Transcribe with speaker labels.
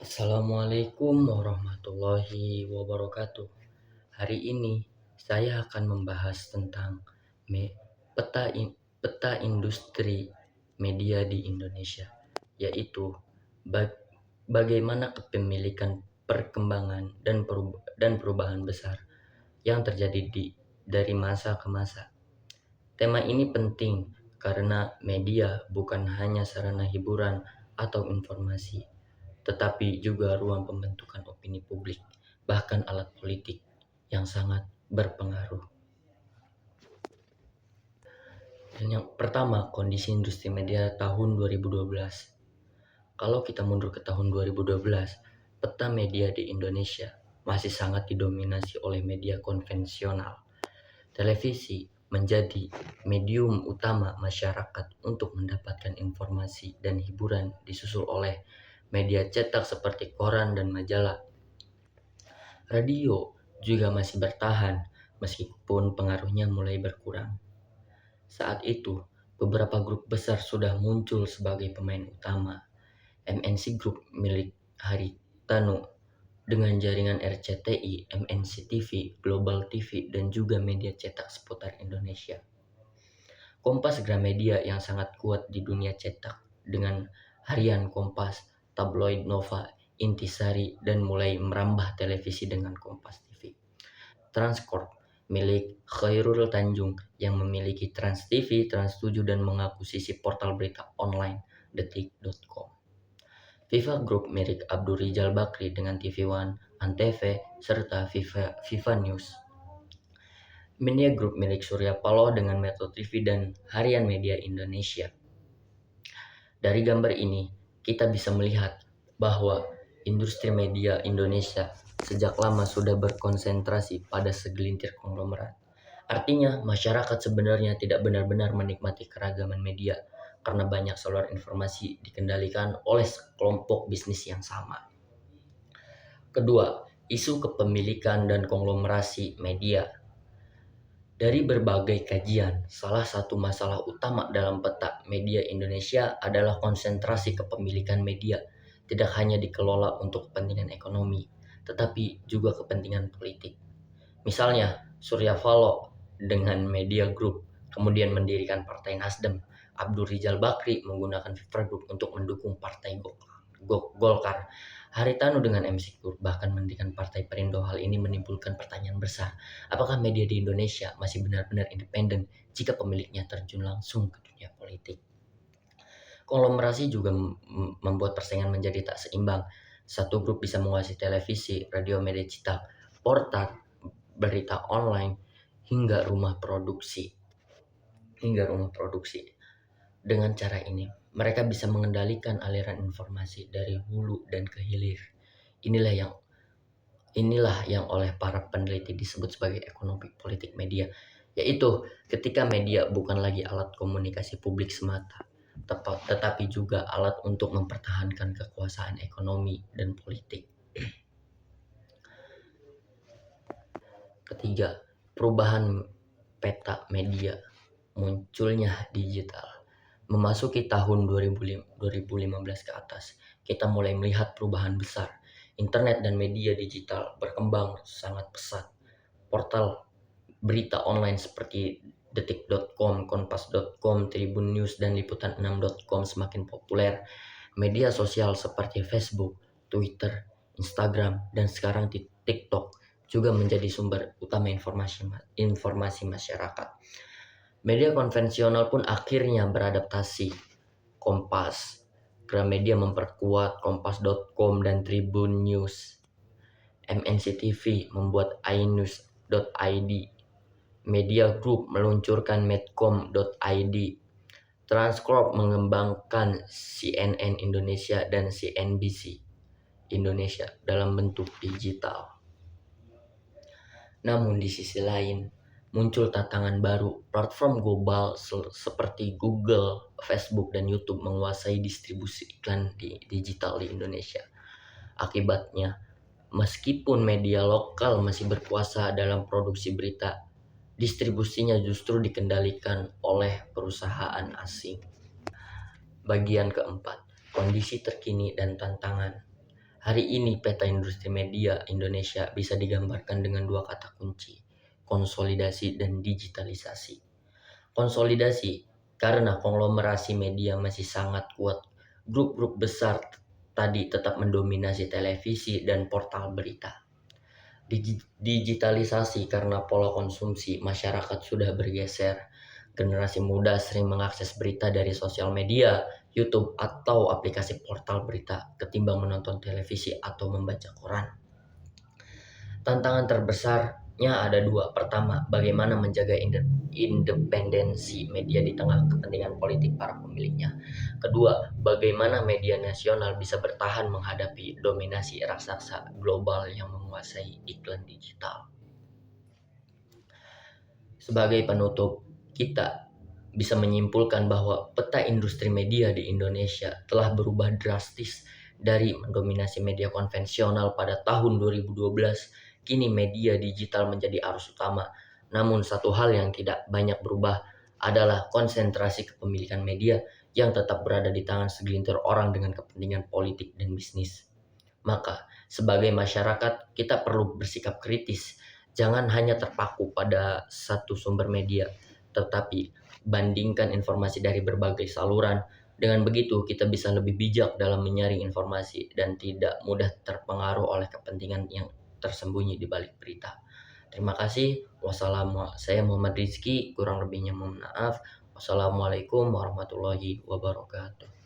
Speaker 1: Assalamualaikum warahmatullahi wabarakatuh. Hari ini saya akan membahas tentang peta industri media di Indonesia, yaitu bagaimana kepemilikan, perkembangan dan perubahan besar yang terjadi dari masa ke masa. Tema ini penting karena media bukan hanya sarana hiburan atau informasi, tetapi juga ruang pembentukan opini publik, bahkan alat politik yang sangat berpengaruh. Dan yang pertama, kondisi industri media tahun 2012. Kalau kita mundur ke tahun 2012, peta media di Indonesia masih sangat didominasi oleh media konvensional. Televisi menjadi medium utama masyarakat untuk mendapatkan informasi dan hiburan, disusul oleh media cetak seperti koran dan majalah. Radio juga masih bertahan meskipun pengaruhnya mulai berkurang. Saat itu, beberapa grup besar sudah muncul sebagai pemain utama. MNC Group milik Haritanu dengan jaringan RCTI, MNC TV, Global TV, dan juga media cetak seputar Indonesia. Kompas Gramedia yang sangat kuat di dunia cetak dengan harian Kompas, tabloid Nova, Intisari, dan mulai merambah televisi dengan Kompas TV. Transcorp milik Khairul Tanjung yang memiliki Trans TV, Trans 7, dan mengakuisisi portal berita online detik.com. Viva Group milik Abdul Rizal Bakri dengan TV One, Antv, serta Viva News. Media Group milik Surya Paloh dengan Metro TV dan Harian Media Indonesia. Dari gambar ini, kita bisa melihat bahwa industri media Indonesia sejak lama sudah berkonsentrasi pada segelintir konglomerat. Artinya, masyarakat sebenarnya tidak benar-benar menikmati keragaman media karena banyak saluran informasi dikendalikan oleh kelompok bisnis yang sama. Kedua, isu kepemilikan dan konglomerasi media. Dari berbagai kajian, salah satu masalah utama dalam peta media Indonesia adalah konsentrasi kepemilikan media, tidak hanya dikelola untuk kepentingan ekonomi, tetapi juga kepentingan politik. Misalnya, Surya Paloh dengan Media Group kemudian mendirikan Partai Nasdem. Abdul Rizal Bakri menggunakan Viva Group untuk mendukung Partai Golkar. Haritanu dengan MC Group bahkan mendirikan Partai Perindo. Hal ini menimbulkan pertanyaan besar. Apakah media di Indonesia masih benar-benar independen jika pemiliknya terjun langsung ke dunia politik? Konglomerasi juga membuat persaingan menjadi tak seimbang. Satu grup bisa menguasai televisi, radio, media cetak, portal, berita online, hingga rumah produksi. Dengan cara ini, mereka bisa mengendalikan aliran informasi dari hulu dan ke hilir. Inilah yang oleh para peneliti disebut sebagai ekonomi politik media, yaitu ketika media bukan lagi alat komunikasi publik semata, tetapi juga alat untuk mempertahankan kekuasaan ekonomi dan politik. Ketiga, perubahan peta media, munculnya digital. Memasuki tahun 2015 ke atas, kita mulai melihat perubahan besar. Internet dan media digital berkembang sangat pesat. Portal berita online seperti detik.com, kompas.com, Tribun News, dan liputan6.com semakin populer. Media sosial seperti Facebook, Twitter, Instagram, dan sekarang TikTok juga menjadi sumber utama informasi masyarakat. Media konvensional pun akhirnya beradaptasi. Kompas, Gramedia memperkuat kompas.com dan Tribun News. MNC TV membuat inews.id. Media Group meluncurkan medcom.id. Transcorp mengembangkan CNN Indonesia dan CNBC Indonesia dalam bentuk digital. Namun di sisi lain, muncul tantangan baru. Platform global seperti Google, Facebook, dan YouTube menguasai distribusi iklan di digital di Indonesia. Akibatnya, meskipun media lokal masih berkuasa dalam produksi berita, distribusinya justru dikendalikan oleh perusahaan asing. Bagian keempat, kondisi terkini dan tantangan. Hari ini peta industri media Indonesia bisa digambarkan dengan dua kata kunci, konsolidasi dan digitalisasi. Konsolidasi karena konglomerasi media masih sangat kuat. Grup-grup besar tadi tetap mendominasi televisi dan portal berita. Digitalisasi karena pola konsumsi masyarakat sudah bergeser. Generasi muda sering mengakses berita dari sosial media, YouTube, atau aplikasi portal berita ketimbang menonton televisi atau membaca koran. Tantangan terbesarnya ada dua. Pertama, bagaimana menjaga independensi media di tengah kepentingan politik para pemiliknya. Kedua, bagaimana media nasional bisa bertahan menghadapi dominasi raksasa global yang menguasai iklan digital. Sebagai penutup, kita bisa menyimpulkan bahwa peta industri media di Indonesia telah berubah drastis dari mendominasi media konvensional pada tahun 2012. Kini media digital menjadi arus utama. Namun satu hal yang tidak banyak berubah adalah konsentrasi kepemilikan media yang tetap berada di tangan segelintir orang dengan kepentingan politik dan bisnis. Maka, sebagai masyarakat, kita perlu bersikap kritis. Jangan hanya terpaku pada satu sumber media, tetapi bandingkan informasi dari berbagai saluran. Dengan begitu, kita bisa lebih bijak dalam menyaring informasi dan tidak mudah terpengaruh oleh kepentingan yang tersembunyi di balik berita. Terima kasih. Saya Muhammad Rizky, kurang lebihnya mohon maaf. Wassalamualaikum warahmatullahi wabarakatuh.